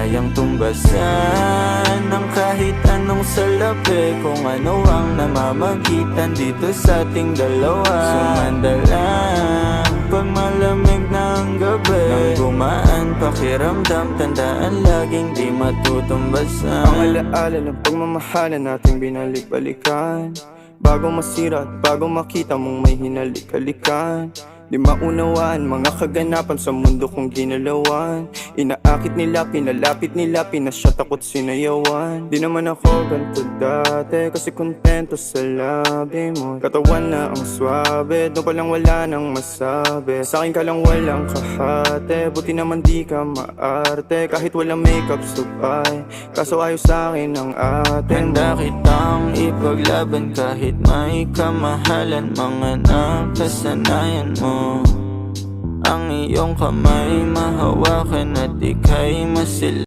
kayang tumbasan ng kahit anong salapi, kung ano ang namamagitan dito sa ating dalawa. Sumandalang pag malamig na ang gabi, nang gumaan pakiramdam, tandaan laging di matutumbasan. Ang alaala ng pagmamahalan nating binalik-balikan, bago masira at bago makita mong may hinalik-halikan. Di maunawaan mga kaganapan sa mundo kong ginalawan. Inaakit nila, pinalapit nila, pinasyat ako't sinayawan. Di naman ako ganito dati, kasi kontento sa labi mo. Katawan na ang swabe, doon palang wala nang masabi. Sa'kin ka lang walang kahate, buti naman di ka maarte. Kahit walang makeup subay, kaso ayos sa'kin ang atin. Handa kitang ipaglaban kahit may kamahalan, mga nakasanayan mo. Ang iyong kamay mahawakan at ika'y masil